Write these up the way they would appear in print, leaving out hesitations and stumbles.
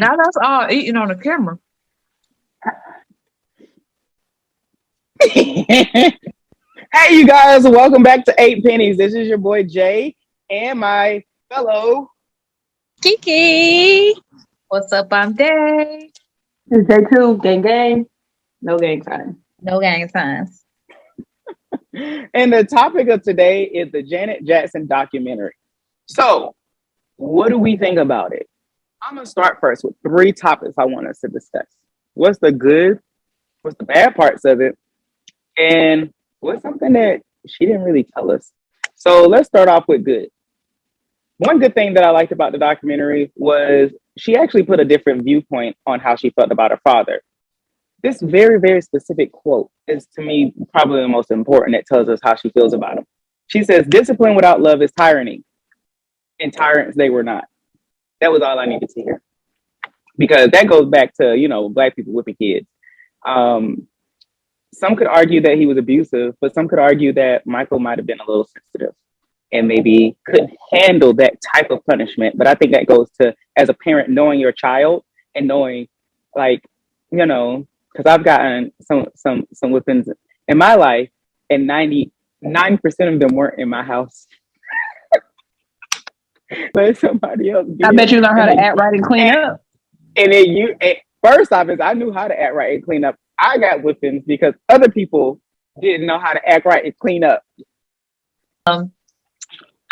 Now that's all eating on the camera. Hey, you guys, welcome back to 8 Pennies. This is your boy Jay and my fellow Kiki. What's up? I'm Day. It's day two. Gang gang. No gang time. No gang signs. And the topic of today is the Janet Jackson documentary. So, what do we think about it? I'm going to start first with 3 topics I want us to discuss. What's the good? What's the bad parts of it? And what's something that she didn't really tell us? So, let's start off with good. One good thing that I liked about the documentary was she actually put a different viewpoint on how she felt about her father. This very, very specific quote is, to me, probably the most important. That tells us how she feels about him. She says, "Discipline without love is tyranny, and tyrants they were not." That was all I needed to hear. Because that goes back to, black people whipping kids. Some could argue that he was abusive, but some could argue that Michael might have been a little sensitive and maybe couldn't handle that type of punishment. But I think that goes to, as a parent, knowing your child and knowing, because I've gotten some whippings in my life, and 99% of them weren't in my house. But somebody else did. I bet you learned how to act right and clean up. And then first off, is I knew how to act right and clean up. I got whippings because other people didn't know how to act right and clean up.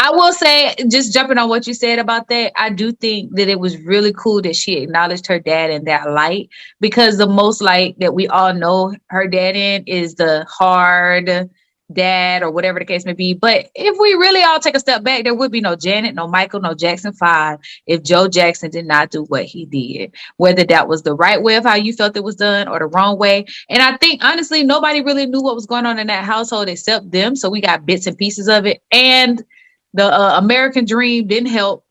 I will say, just jumping on what you said about that, I do think that it was really cool that she acknowledged her dad in that light, because the most light that we all know her dad in is the hard dad or whatever the case may be. But if we really all take a step back, there would be no Janet, no Michael, no Jackson 5 if Joe Jackson did not do what he did, whether that was the right way of how you felt it was done or the wrong way. And I think, honestly, nobody really knew what was going on in that household except them. So we got bits and pieces of it. And the American dream didn't help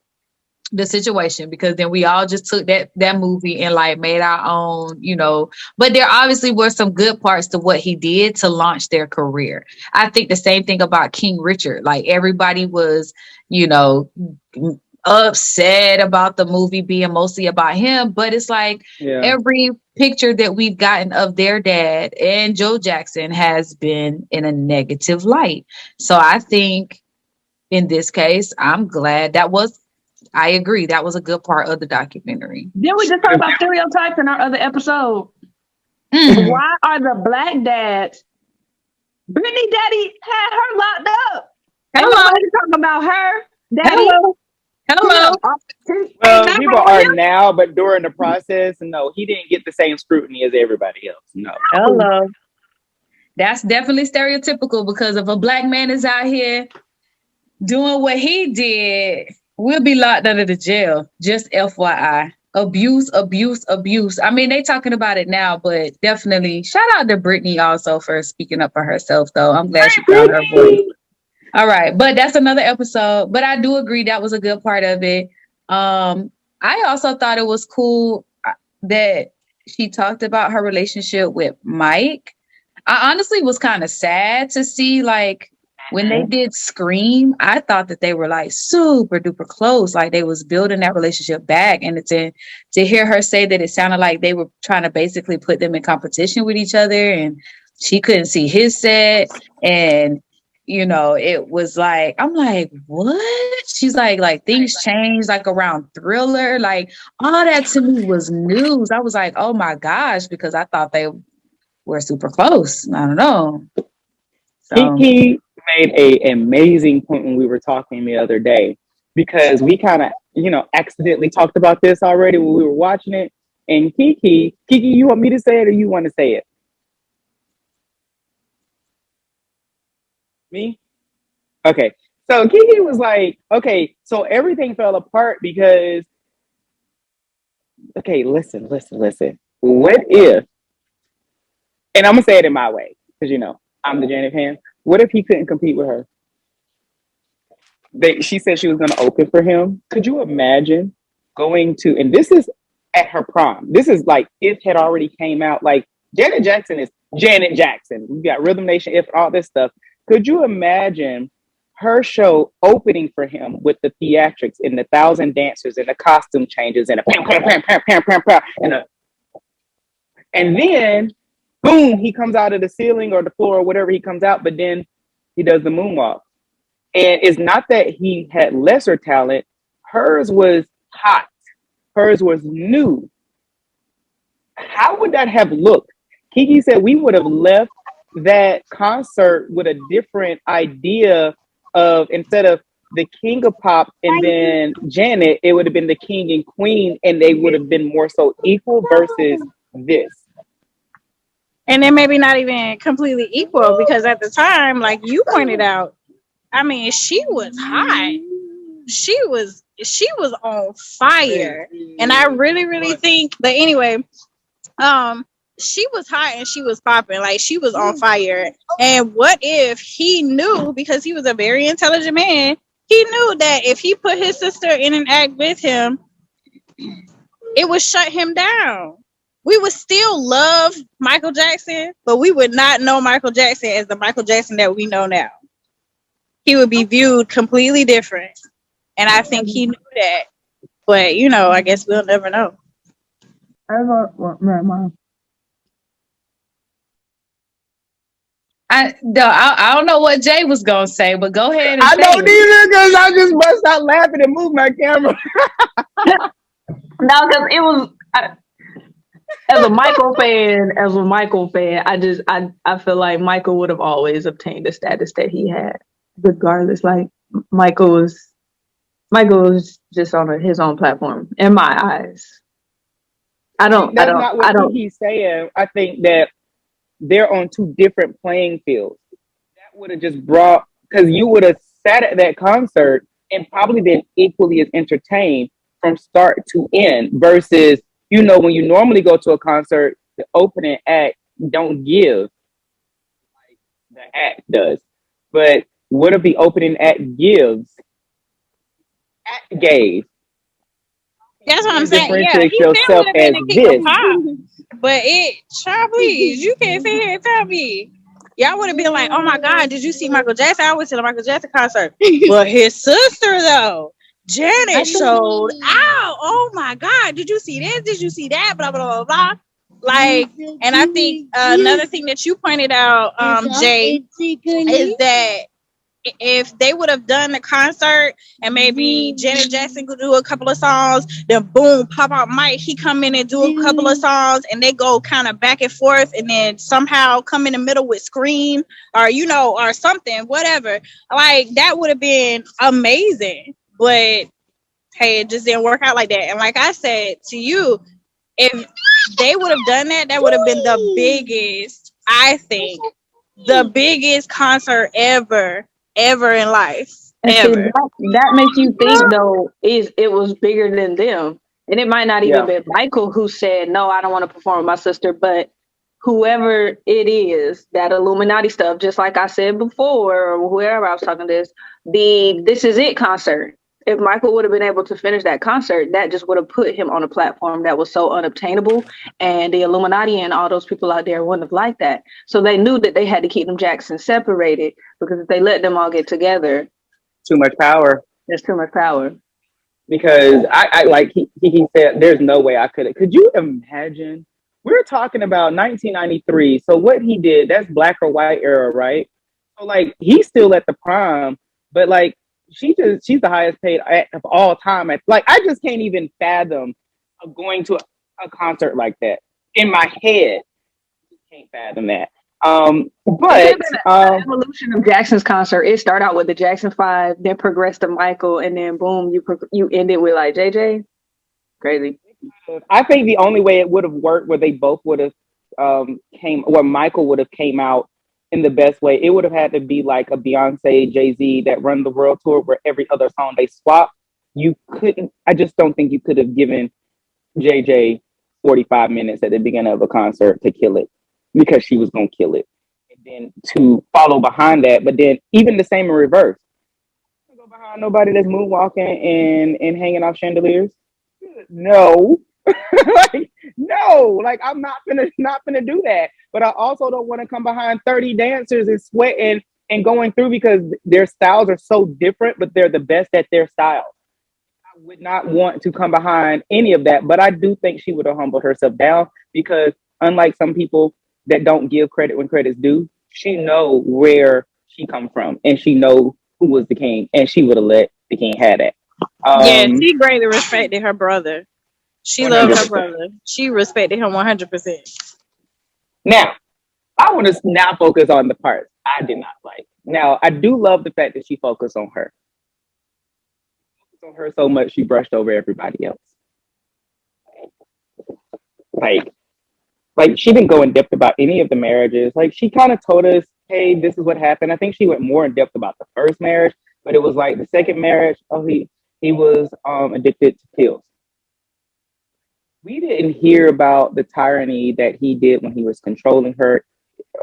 the situation, because then we all just took that movie and made our own, but there obviously were some good parts to what he did to launch their career. I think the same thing about King Richard. Everybody was, upset about the movie being mostly about him, but it's every picture that we've gotten of their dad and Joe Jackson has been in a negative light. So I think in this case, I'm glad I agree. That was a good part of the documentary. Didn't we just talk about stereotypes in our other episode? Mm-hmm. Why are the black dads? Brittany daddy had her locked up. Hello. Nobody talking about her. Daddy. Hello. Well, people are now, but during the process, no, he didn't get the same scrutiny as everybody else. No. Hello. That's definitely stereotypical, because if a black man is out here doing what he did, we'll be locked under the jail. Just FYI. Abuse. I mean, they talking about it now, but definitely shout out to Brittany also for speaking up for herself, though. I'm glad she found her voice. All right, but that's another episode. But I do agree that was a good part of it. I also thought it was cool that she talked about her relationship with Mike. I honestly was kind of sad to see, when they did Scream, I thought that they were super duper close. They was building that relationship back. And to hear her say that it sounded like they were trying to basically put them in competition with each other, and she couldn't see his set. And, it was I'm like, what? She's like things changed around Thriller. All that to me was news. I was like, oh my gosh, because I thought they were super close. I don't know. So. Kiki made an amazing point when we were talking the other day, because we kind of, accidentally talked about this already when we were watching it. And Kiki, you want me to say it or you want to say it? Me? Okay. So Kiki was like, okay, so everything fell apart because, okay, listen. What if, and I'm going to say it in my way, because, I'm the Janet fan. What if he couldn't compete with her? She said she was going to open for him. Could you imagine going to, and this is at her prom. This is it had already came out. Janet Jackson is Janet Jackson. We got Rhythm Nation, if all this stuff. Could you imagine her show opening for him with the theatrics and the 1,000 dancers and the costume changes and a pam pam pam pam pam pam pam and then boom, he comes out of the ceiling or the floor or whatever he comes out, but then he does the moonwalk. And it's not that he had lesser talent. Hers was hot. Hers was new. How would that have looked? Kiki said we would have left that concert with a different idea of, instead of the king of pop and then Janet, it would have been the king and queen, and they would have been more so equal versus this. And then maybe not even completely equal, because at the time, like you pointed out, I mean, she was hot. She was on fire. And I really think, but anyway, she was hot and she was popping, like she was on fire. And what if he knew, because he was a very intelligent man, he knew that if he put his sister in an act with him, it would shut him down. We would still love Michael Jackson, but we would not know Michael Jackson as the Michael Jackson that we know now. He would be viewed completely different. And I think he knew that. But, you know, I guess we'll never know. I don't know what Jay was gonna say, but go ahead and I say don't it. either, because I just bust out laughing and move my camera. No, because it was as a Michael fan, I feel like Michael would have always obtained the status that he had, regardless. Like Michael was just on his own platform in my eyes. That's not what he's saying. I think that they're on two different playing fields. That would have just brought, because you would have sat at that concert and probably been equally as entertained from start to end versus, you know, when you normally go to a concert, the opening act don't give like the act does. But what if the opening act gives? Act gave. That's what I'm saying. Yeah, Differentiate he still yourself would have been as the king this. of pop. But child, please, you can't sit here and tell me. Y'all would have been like, oh my God, did you see Michael Jackson? I went to the Michael Jackson concert. But his sister, though, Janet, showed out. Oh my God, did you see this? Did you see that? Blah, blah, blah, blah. Like, and I think another thing that you pointed out, Jay, is that if they would have done the concert and maybe Janet Jackson could do a couple of songs, then boom, pop out Mike, he come in and do a couple of songs, and they go kind of back and forth, and then somehow come in the middle with Scream or, you know, or something, whatever. Like, that would have been amazing. But hey, it just didn't work out like that. And like I said to you, if they would have done that, that would have been the biggest, I think, the biggest concert ever in life. And see, Ever. that makes you think, though, it was bigger than them. And it might not even be Michael who said, no, I don't want to perform with my sister, but whoever it is, that Illuminati stuff, just like I said before, or whoever I was talking to this, the This Is It concert. If Michael would have been able to finish that concert, that just would have put him on a platform that was so unobtainable. And the Illuminati and all those people out there wouldn't have liked that. So they knew that they had to keep them Jacksons separated, because if they let them all get together, Too much power. there's too much power. Because I like he said, there's no way I could. Could you imagine? We're talking about 1993. So what he did, that's black or white era, right? So like he's still at the prime, but like she's the highest paid act of all time. Like I just can't even fathom going to a concert like that in my head. Can't fathom that. But the evolution of Jackson's concert, it started out with the Jackson 5, then progressed to Michael, and then boom, you ended with like JJ. Crazy. I think the only way it would have worked where they both would have where Michael would have came out in the best way, it would have had to be like a Beyonce, Jay-Z that run the world tour where every other song they swap. I just don't think you could have given JJ 45 minutes at the beginning of a concert to kill it, because she was going to kill it. And then to follow behind that, but then even the same in reverse. Go behind nobody that's moonwalking and hanging off chandeliers. No. Like I'm not gonna do that. But I also don't want to come behind 30 dancers and sweating and going through because their styles are so different, but they're the best at their style. I would not want to come behind any of that, but I do think she would have humbled herself down because unlike some people that don't give credit when credit's due, she know where she come from and she know who was the king and she would have let the king have that. Yeah, she greatly respected her brother. She loved her 100%. brother. She respected him 100%. Now, I want to now focus on the parts I did not like. Now, I do love the fact that she focused on her. Focused on her so much she brushed over everybody else. Like, like she didn't go in depth about any of the marriages. Like she kind of told us, hey, this is what happened. I think she went more in depth about the first marriage, but it was like the second marriage, oh, he was addicted to pills. We didn't hear about the tyranny that he did when he was controlling her,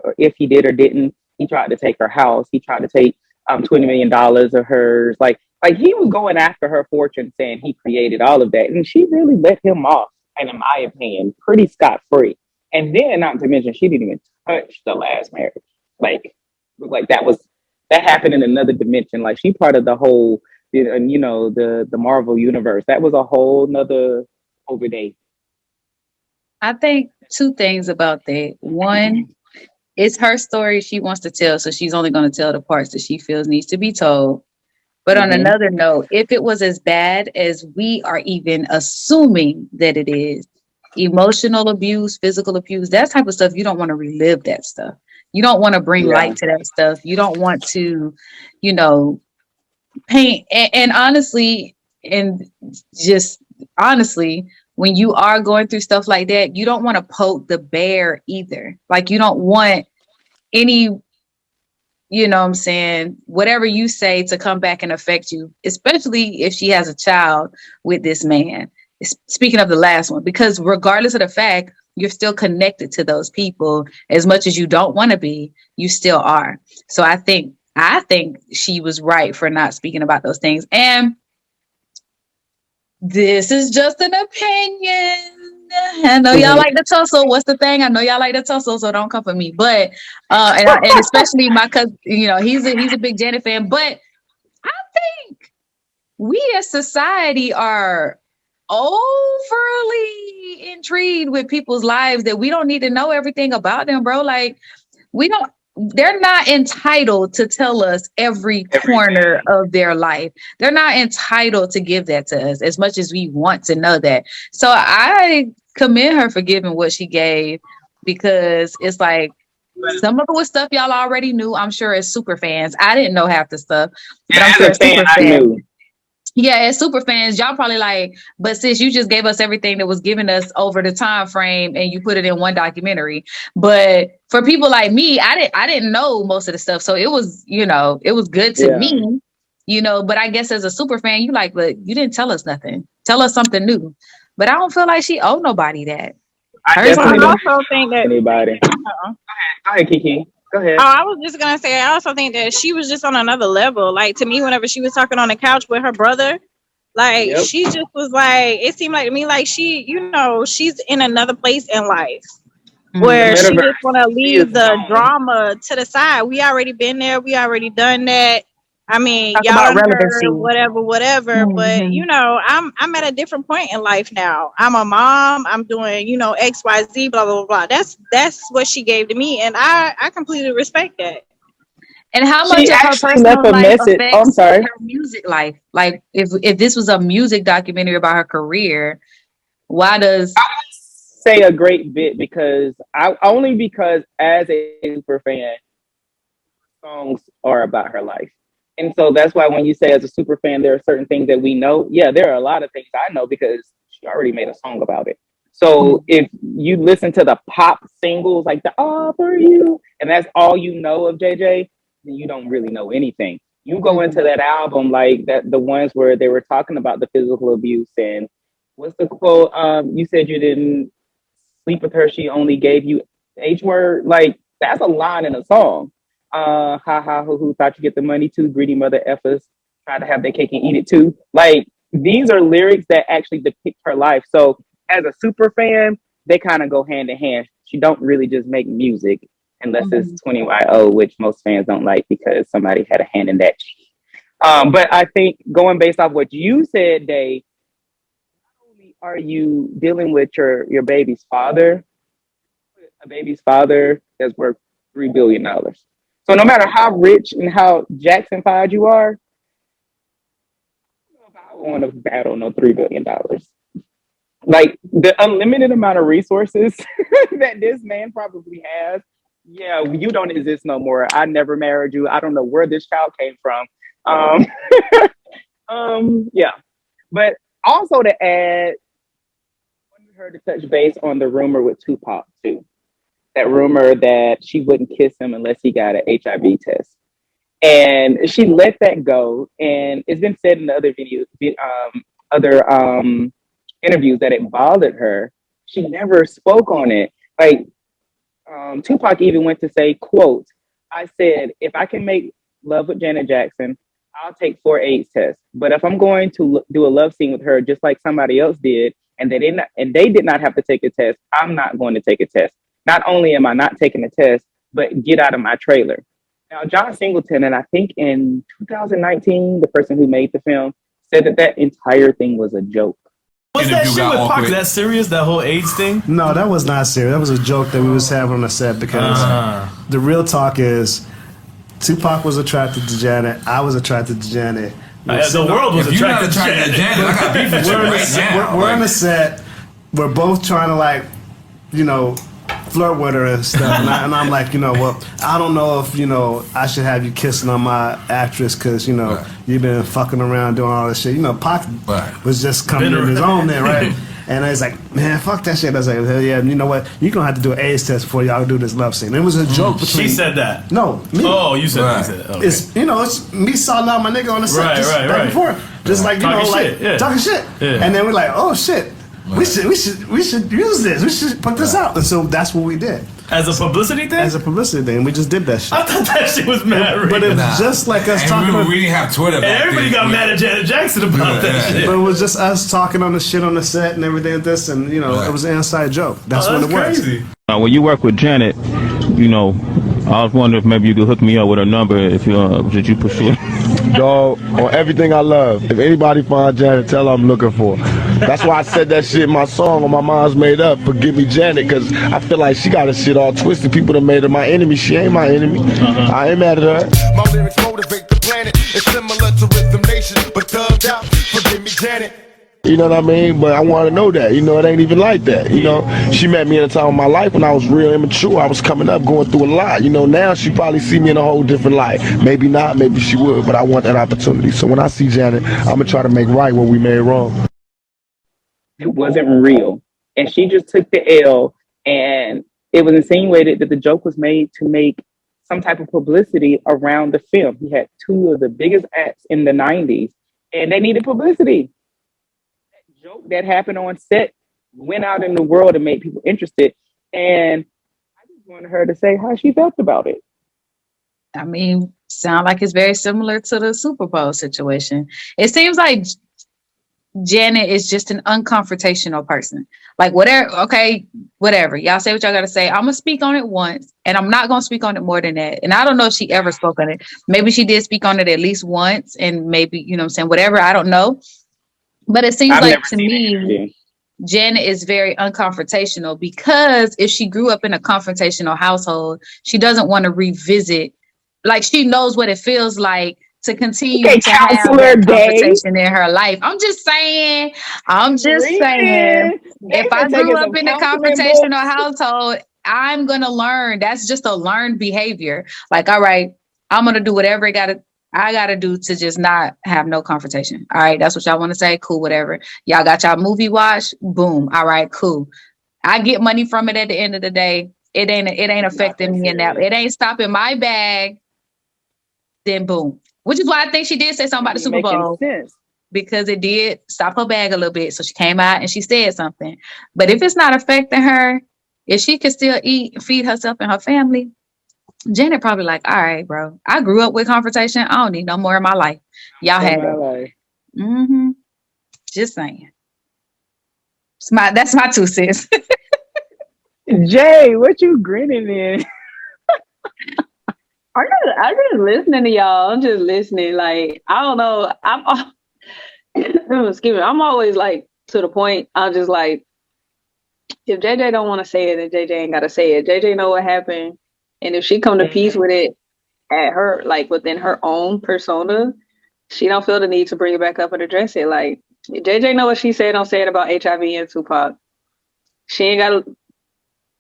or if he did or didn't. He tried to take her house. He tried to take $20 million of hers. Like he was going after her fortune, saying he created all of that, and she really let him off. And in my opinion, pretty scot free. And then, not to mention, she didn't even touch the last marriage. Like that happened in another dimension. Like she part of the whole, the Marvel universe. That was a whole nother overday. I think two things about that. One, it's her story she wants to tell, so she's only going to tell the parts that she feels needs to be told. But on Mm-hmm. another note, if it was as bad as we are even assuming that it is, emotional abuse, physical abuse, that type of stuff, you don't want to relive that stuff. You don't want to bring Yeah. light to that stuff. You don't want to, paint. And honestly, and just honestly, when you are going through stuff like that, you don't want to poke the bear either. Like you don't want any, what I'm saying, whatever you say to come back and affect you, especially if she has a child with this man. Speaking of the last one, because regardless of the fact, you're still connected to those people as much as you don't want to be, you still are. So I think she was right for not speaking about those things. And this is just an opinion. I know y'all like the tussle. What's the thing? I know y'all like the tussle, so don't come for me. But and especially my cousin, he's a big Janet fan. But I think we as society are overly intrigued with people's lives that we don't need to know everything about them, bro. Like they're not entitled to tell us every corner of their life. They're not entitled to give that to us as much as we want to know that. So I commend her for giving what she gave, because it's like some of it was stuff y'all already knew. I'm sure as super fans, I didn't know half the stuff, but I'm sure as super fans. Yeah, as super fans, y'all probably like, but sis, you just gave us everything that was given us over the time frame and you put it in one documentary. But for people like me, I didn't know most of the stuff. So it was, it was good to me, but I guess as a super fan, you like, but you didn't tell us nothing. Tell us something new. But I don't feel like she owed nobody that. I also think that anybody. Go ahead, Kiki. Go ahead. Oh, I was just gonna say, I also think that she was just on another level. Like to me, whenever she was talking on the couch with her brother, like she just was like, it seemed like to me like she, she's in another place in life where she just want to leave the drama to the side. We already been there. We already done that. I mean, Talk y'all about done relevancy. heard whatever. But I'm at a different point in life now. I'm a mom. I'm doing, XYZ, blah blah blah. That's what she gave to me, and I completely respect that. And how much of her personal life affects her music life? Like, if this was a music documentary about her career, why does... I would say a great bit because as a super fan, songs are about her life. And so that's why when you say as a super fan, there are certain things that we know. Yeah, there are a lot of things I know because she already made a song about it. So if you listen to the pop singles like the All For You, and that's all you know of JJ, then you don't really know anything. You go into that album like that, the ones where they were talking about the physical abuse and what's the quote? You said you didn't sleep with her, she only gave you H word. Like that's a line in a song. Ha ha who thought you get the money too, greedy mother effers, try to have their cake and eat it too. Like these are lyrics that actually depict her life. So as a super fan, they kind of go hand in hand. She don't really just make music. unless it's 20YO, which most fans don't like because somebody had a hand in that. But I think going based off what you said, Dave, not only are you dealing with your baby's father, a baby's father that's worth $3 billion. So no matter how rich and how Jackson-fied you are, I want to battle no $3 billion. Like the unlimited amount of resources that this man probably has. Yeah, you don't exist no more. I never married you. I don't know where this child came from. Um, yeah. But also to add, I wanted her to touch base on the rumor with Tupac too. That rumor that she wouldn't kiss him unless he got an HIV test. And she let that go. And it's been said in the other videos, interviews that it bothered her. She never spoke on it. Like Tupac even went to say, quote, I said, if I can make love with Janet Jackson, I'll take 4 AIDS tests. But if I'm going to do a love scene with her, just like somebody else did, and they did not have to take a test, I'm not going to take a test. Not only am I not taking a test, but get out of my trailer. Now, John Singleton, and I think in 2019, the person who made the film, said that entire thing was a joke. What's that shit with Pac? Is that serious? That whole AIDS thing? No, that was not serious. That was a joke that we was having on the set because the real talk is Tupac was attracted to Janet. I was attracted to Janet. The world was attracted to Janet. I got beef with you right now. We're on the set. We're both trying to flirt with her and stuff. And I'm like, well, I don't know if, I should have you kissing on my actress because, you've been fucking around doing all this shit. Pac was just coming in his own there, right? And it's like, man, fuck that shit. I was like, hell yeah, you know what? You're going to have to do an AIDS test before y'all do this love scene. It was a joke between... She said that. No, me. Oh, you said that. Okay. It's, it's me salting out my nigga on the set. Right. Back and forth. Just like, talking shit. Yeah. And then we're like, oh shit. Right. We should use this. We should put this out. And so that's what we did. As a publicity thing? As a publicity thing. We just did that shit. I thought that shit was mad. But it was just like us talking about... We didn't have Twitter back then. Everybody got mad at Janet Jackson about that shit. But it was just us talking on the shit on the set and everything like this. And, it was an inside joke. That's what it was. Crazy. When you work with Janet, I was wondering if maybe you could hook me up with her number if did you pursue it? Dog, on everything I love. If anybody finds Janet, tell her I'm looking for her. That's why I said that shit in my song when my mind's made up. Forgive me, Janet, because I feel like she got her shit all twisted. People that made her my enemy. She ain't my enemy. I ain't mad at her. My lyrics motivate the planet. It's similar to Rhythm Nation, but thugged out. Forgive me, Janet. You know what I mean? But I want to know that. It ain't even like that. She met me at a time of my life when I was real immature. I was coming up, going through a lot. Now she probably see me in a whole different light. Maybe not, maybe she would, but I want that opportunity. So when I see Janet, I'm going to try to make right what we made wrong. It wasn't real. And she just took the L, and it was insinuated that the joke was made to make some type of publicity around the film. He had 2 of the biggest acts in the 90s, and they needed publicity. Joke that happened on set went out in the world and made people interested. And I just wanted her to say how she felt about it. I mean, sound like it's very similar to the Super Bowl situation. It seems like Janet is just an unconfrontational person. Like whatever. Y'all say what y'all gotta say. I'm gonna speak on it once, and I'm not gonna speak on it more than that. And I don't know if she ever spoke on it. Maybe she did speak on it at least once, and maybe, whatever. I don't know. But it seems like to me, Janet is very unconfrontational because if she grew up in a confrontational household, she doesn't want to revisit. Like, she knows what it feels like to continue to have that confrontation in her life. I'm just saying. If I grew up in a confrontational household, I'm going to learn. That's just a learned behavior. Like, all right, I'm going to do whatever I gotta do to just not have no confrontation. All right, that's what y'all want to say. Cool, whatever. Y'all got y'all movie watch. Boom. All right, cool. I get money from it at the end of the day. It ain't affecting me in that. It ain't stopping my bag. Then boom. Which is why I think she did say something about the Super Bowl. Because it did stop her bag a little bit. So she came out and she said something. But if it's not affecting her, if she can still eat, feed herself and her family, Janet probably like, all right, bro. I grew up with confrontation. I don't need no more in my life. Y'all had it. Mm-hmm. Just saying. That's my 2 cents. Jay, what you grinning in? I'm just listening to y'all. I'm just listening. Like, I don't know. Excuse me. I'm always like to the point. I'm just like, if JJ don't want to say it, then JJ ain't gotta say it. JJ know what happened, and if she come to peace with it at her, like within her own persona, she don't feel the need to bring it back up and address it. Like JJ know what she said. Don't say it about HIV and Tupac. She ain't got.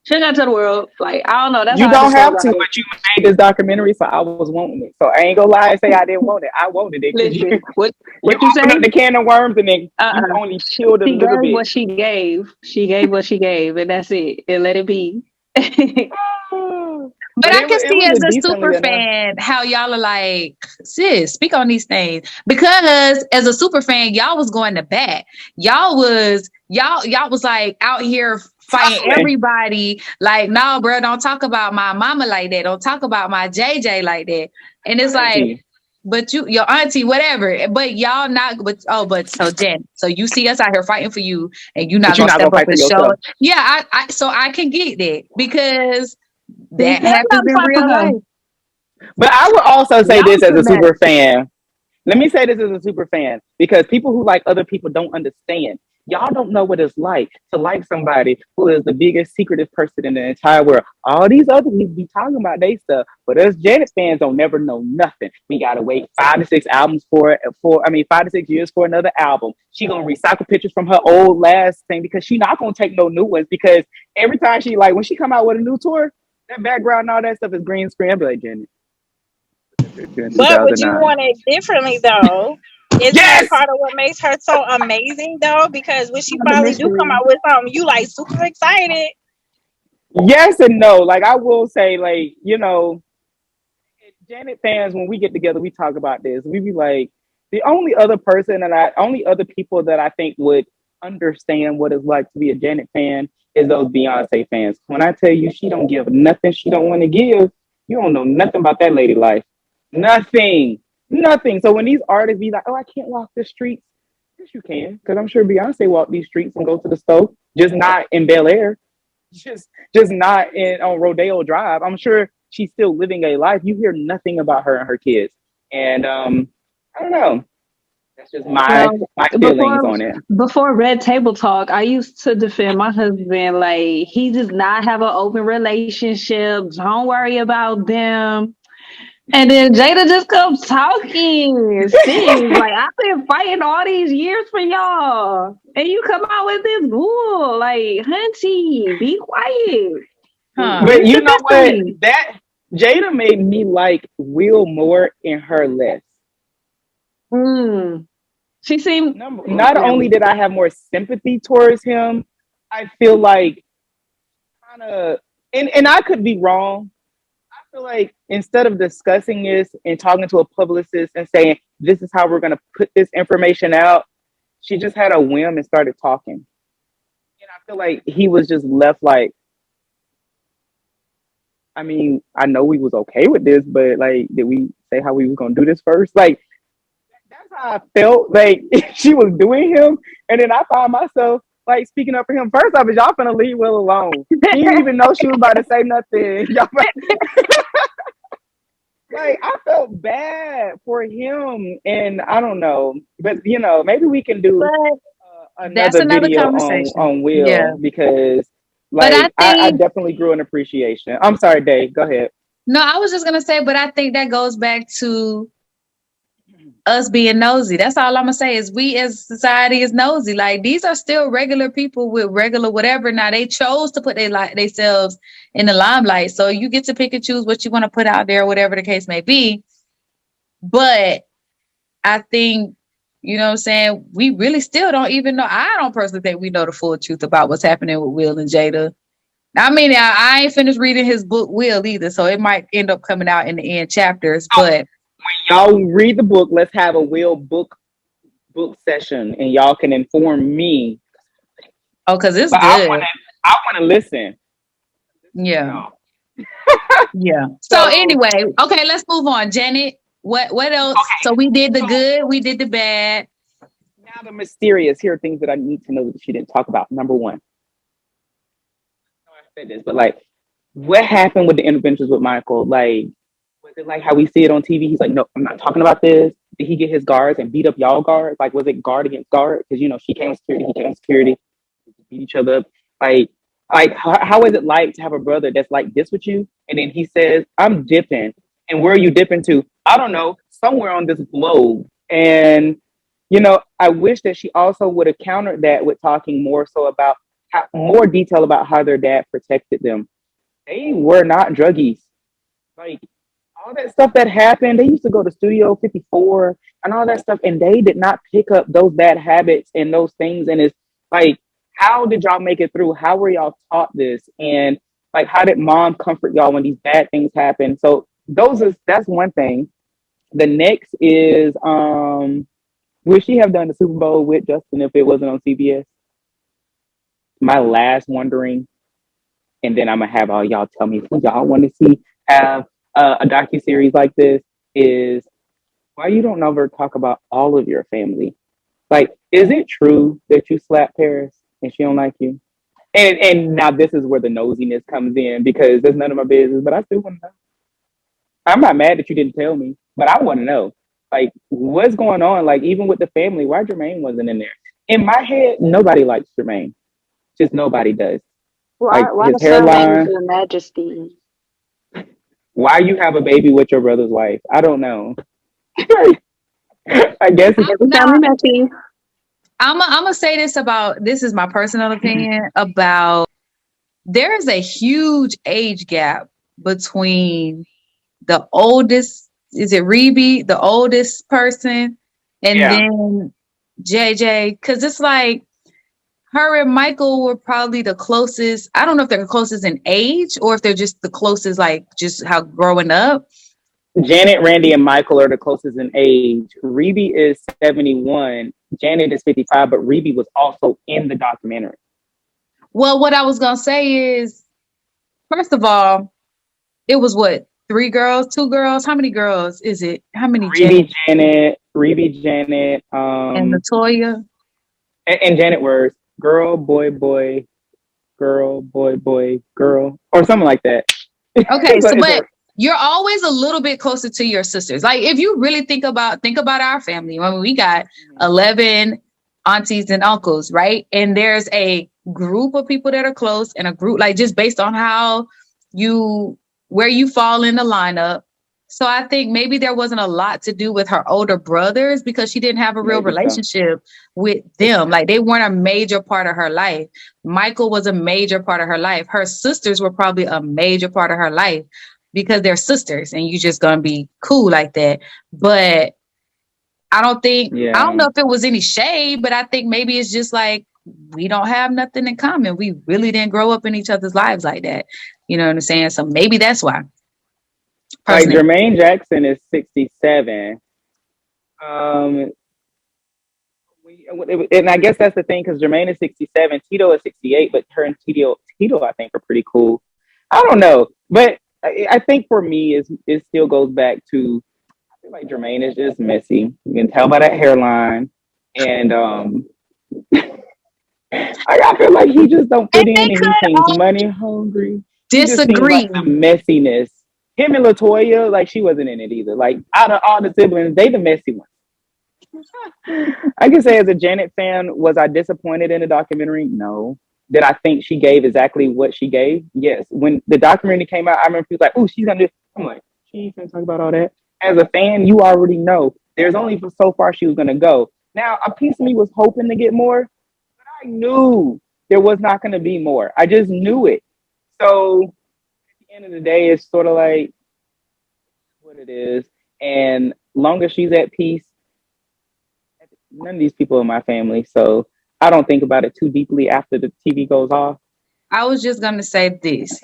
She ain't got to tell the world. Like I don't know. That's You how I don't just feel have about to, it. but you made this documentary, so I was wanting it. So I ain't gonna lie and say I didn't want it. I wanted it. Listen, what You you say? opened up the can of worms and then you only peeled a She little gave bit. what she gave. She gave what she gave, and that's it. And let it be. But I can see as was a decently super enough. fan how y'all are like, sis, speak on these things. Because as a super fan, y'all was going to bat. Y'all was like out here fighting Tussling. everybody. Like, no, bro, don't talk about my mama like that. Don't talk about my JJ like that. And it's like, but your auntie, whatever. But y'all not. But so Jen, so you see us out here fighting for you, and you're not gonna step up and show it. Yeah, so I can get that because that happens in real life. But I would also say this as a super fan. Let me say this as a super fan because people who like other people don't understand. Y'all don't know what it's like to like somebody who is the biggest secretive person in the entire world. All these other people be talking about they stuff, but us Janet fans don't never know nothing. We gotta wait 5 to 6 albums 5 to 6 years for another album. She gonna recycle pictures from her old last thing because she not gonna take no new ones because every time she like when she come out with a new tour, that background and all that stuff is green screen. I'll be like, Janet. But would you want it differently though? Isn't that part of what makes her so amazing though? Because when she finally do come out with something, you like super excited. Yes and no. Like I will say, like, you know, Janet fans, when we get together, we talk about this. We be like, the only other people that I think would understand what it's like to be a Janet fan is those Beyonce fans. When I tell you she don't give nothing she don't want to give, you don't know nothing about that lady life. Nothing. So when these artists be like, oh, I can't walk the streets. Yes, you can. Because I'm sure Beyonce walked these streets and go to the store, just not in Bel Air. Just not on Rodeo Drive. I'm sure she's still living a life. You hear nothing about her and her kids. And I don't know. That's just my feelings on it. Before Red Table Talk, I used to defend my husband like he does not have an open relationship. Don't worry about them. And then Jada just comes talking. Sings like I've been fighting all these years for y'all, and you come out with this bull. Like, hunty, be quiet. But you know what? That Jada made me like Will more in her less. She seemed. Not only did I have more sympathy towards him, I feel like kind of, and I could be wrong. I feel like instead of discussing this and talking to a publicist and saying, this is how we're going to put this information out, she just had a whim and started talking. And I feel like he was just left like, I mean, I know we was okay with this, but like, did we say how we was going to do this first? Like, that's how I felt like she was doing him. And then I found myself like speaking up for him. First off, is y'all finna leave Will alone. He didn't even know she was about to say nothing. Like, I felt bad for him, and I don't know, but you know, maybe we can do another video on Will because, like, I definitely grew an appreciation. I'm sorry, Dave. Go ahead. No, I was just gonna say, but I think that goes back to us being nosy. That's all I'm gonna say is we as society is nosy. Like these are still regular people with regular whatever. Now they chose to put themselves in the limelight. So you get to pick and choose what you want to put out there, whatever the case may be. But I think, you know what I'm saying, we really still don't even know. I don't personally think we know the full truth about what's happening with Will and Jada. I mean, I ain't finished reading his book Will either, so it might end up coming out in the end chapters, but when y'all read the book, let's have a Will book session, and y'all can inform me. Oh, because it's but good. I want to listen. Yeah. Yeah. So anyway, okay, let's move on. Janet, what else? Okay. So we did the good, we did the bad. Now the mysterious. Here are things that I need to know that she didn't talk about. Number one. I said this, but like, what happened with the interventions with Michael? Like, was it like how we see it on TV? He's like, no, I'm not talking about this. Did he get his guards and beat up y'all guards? Like, was it guard against guard? Because, you know, she came with security, he came with security, beat each other up. Like how is it like to have a brother that's like this with you? And then he says, I'm dipping. And where are you dipping to? I don't know, somewhere on this globe. And, you know, I wish that she also would have countered that with talking more so about more detail about how their dad protected them. They were not druggies. Like, all that stuff that happened, they used to go to Studio 54 and all that stuff, and they did not pick up those bad habits and those things. And it's like, how did y'all make it through? How were y'all taught this? And like, how did mom comfort y'all when these bad things happen? So that's one thing. The next is, would she have done the Super Bowl with Justin if it wasn't on CBS? My last wondering, and then I'm gonna have all y'all tell me who y'all want to see have a docuseries like this, is why you don't ever talk about all of your family. Like, is it true that you slapped Paris and she don't like you? And now this is where the nosiness comes in, because there's none of my business, but I still want to know. I'm not mad that you didn't tell me, but I want to know, like, what's going on? Like, even with the family, why Jermaine wasn't in there? In my head, nobody likes Jermaine. Just nobody does. Why His the son name hairline. is Your Majesty? Why you have a baby with your brother's wife? I don't know. I guess it's Every family messy. I'm gonna say this about, this is my personal opinion about, there is a huge age gap between the oldest, is it Reby, the oldest person, and then JJ, because it's like her and Michael were probably the closest. I don't know if they're the closest in age or if they're just the closest, like just how growing up. Janet, Randy, and Michael are the closest in age. Reby is 71. Janet is 55, but Reby was also in the documentary. Well, what I was gonna say is, first of all, it was what, 3 girls, 2 girls? How many girls is it? How many? Reby, Janet, and Latoya, and Janet were girl, boy, boy, girl, boy, boy, girl, or something like that. Okay, so but you're always a little bit closer to your sisters. Like, if you really think about our family, I mean, we got 11 aunties and uncles, right? And there's a group of people that are close, and a group, like, just based on where you fall in the lineup. So I think maybe there wasn't a lot to do with her older brothers because she didn't have a real relationship with them. Like, they weren't a major part of her life. Michael was a major part of her life. Her sisters were probably a major part of her life because they're sisters and you just gonna be cool like that. But I don't know if it was any shade, but I think maybe it's just like, we don't have nothing in common. We really didn't grow up in each other's lives like that. You know what I'm saying? So maybe that's why. Like, Jermaine Jackson is 67. And I guess that's the thing, because Jermaine is 67, Tito is 68, but her and Tito, I think, are pretty cool. I don't know, but I think for me, it still goes back to, I feel like Jermaine is just messy. You can tell by that hairline, and I feel like he just don't fit in, and he seems money hungry. Disagree. Like the messiness. Him and Latoya, like, she wasn't in it either. Like, out of all the siblings, they the messy ones. I can say, as a Janet fan, was I disappointed in the documentary? No. Did I think she gave exactly what she gave? Yes. When the documentary came out, I remember people like, oh, she's gonna do. I'm like, she ain't gonna talk about all that. As a fan, you already know there's only so far she was gonna go. Now, a piece of me was hoping to get more, but I knew there was not gonna be more. I just knew it. So end of the day, it's sort of like what it is, and long as she's at peace, none of these people are my family, so I don't think about it too deeply after the TV goes off. I was just gonna say this: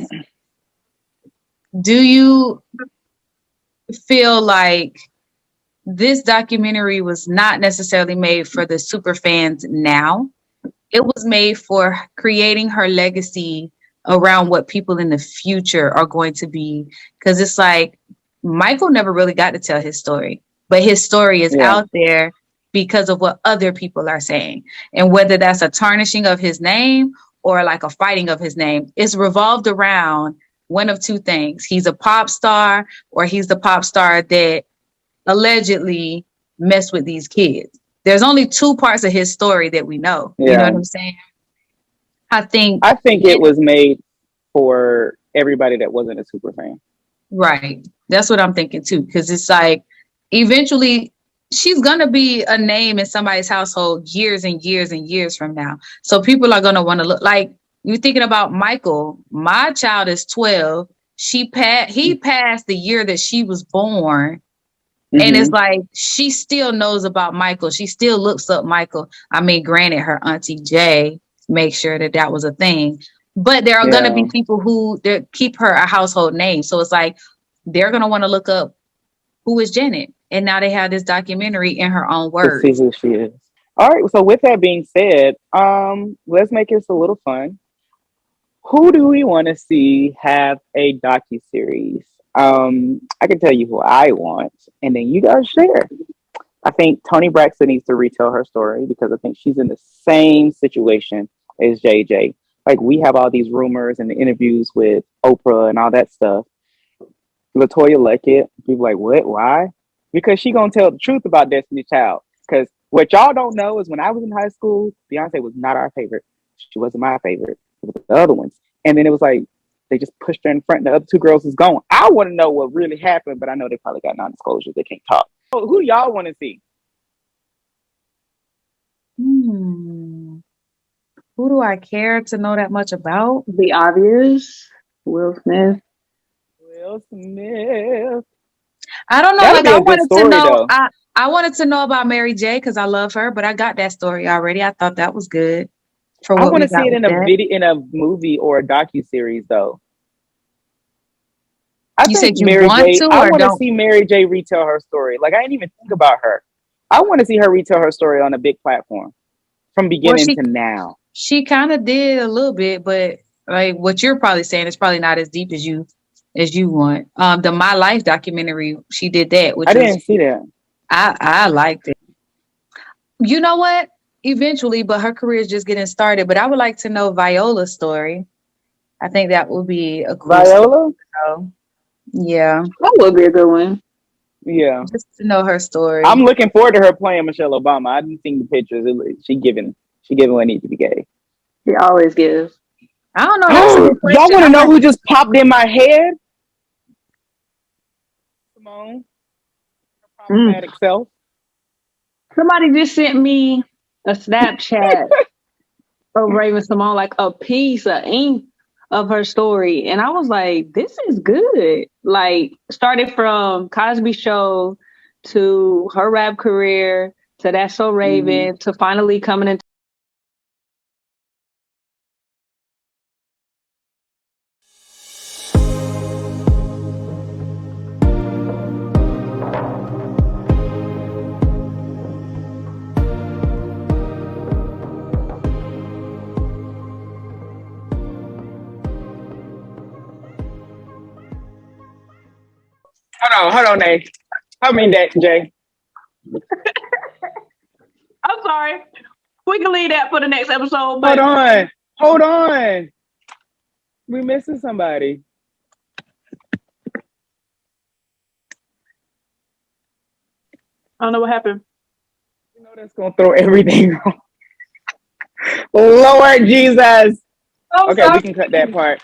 do you feel like this documentary was not necessarily made for the super fans now? It was made for creating her legacy around what people in the future are going to be, because it's like Michael never really got to tell his story, but his story is out there because of what other people are saying, and whether that's a tarnishing of his name or like a fighting of his name, it's revolved around one of two things. He's a pop star, or he's the pop star that allegedly messed with these kids. There's only two parts of his story that we know. Yeah. You know what I'm saying? I think it was made for everybody that wasn't a super fan. Right. That's what I'm thinking too. Because it's like, eventually, she's going to be a name in somebody's household years and years and years from now. So people are going to want to look like, you're thinking about Michael. My child is 12. He passed the year that she was born. Mm-hmm. And it's like, she still knows about Michael. She still looks up Michael. I mean, granted, her auntie Jay made sure that was a thing. But there are going to be people who keep her a household name. So it's like, they're going to want to look up who is Janet. And now they have this documentary in her own words. To see who she is. All right. So with that being said, let's make this a little fun. Who do we want to see have a docuseries? I can tell you who I want, and then you guys share. I think Toni Braxton needs to retell her story, because I think she's in the same situation as JJ. Like, we have all these rumors and the interviews with Oprah and all that stuff. LaToya Luckett, people like, what? Why? Because she gonna tell the truth about Destiny Child. Because what y'all don't know is, when I was in high school, Beyonce was not our favorite. She wasn't my favorite. It was the other ones. And then it was like, they just pushed her in front and the other two girls is gone. I want to know what really happened, but I know they probably got non-disclosure. They can't talk. So who do y'all want to see? Who do I care to know that much about? The obvious. Will Smith. Will Smith. I don't know. Like, I wanted to know. I wanted to know about Mary J, because I love her, but I got that story already. I thought that was good. I want to see it in a movie or a docuseries, though. You said you want to, or I want to see Mary J retell her story. Like, I didn't even think about her. I want to see her retell her story on a big platform from beginning to now. She kind of did a little bit, but like what you're probably saying is probably not as deep as you want. The My Life documentary, she did that. I didn't see that. I liked it. You know what? Eventually, but her career is just getting started. But I would like to know Viola's story. I think that would be a cool Viola? Story. Yeah. That would be a good one. Yeah. Just to know her story. I'm looking forward to her playing Michelle Obama. I didn't see the pictures. She giving what needs to be gave. She always gives. I don't know. Y'all want to know who just popped in my head? Simone. Her problematic self. Somebody just sent me a Snapchat of Raven Simone, like a piece of ink of her story. And I was like, this is good. Like, started from Cosby Show to her rap career to That's So Raven to finally coming into. Hold on, Nate. I mean that, Jay. I'm sorry. We can leave that for the next episode. But hold on. We're missing somebody. I don't know what happened. You know that's gonna throw everything off. Lord Jesus. Okay, we can cut that part.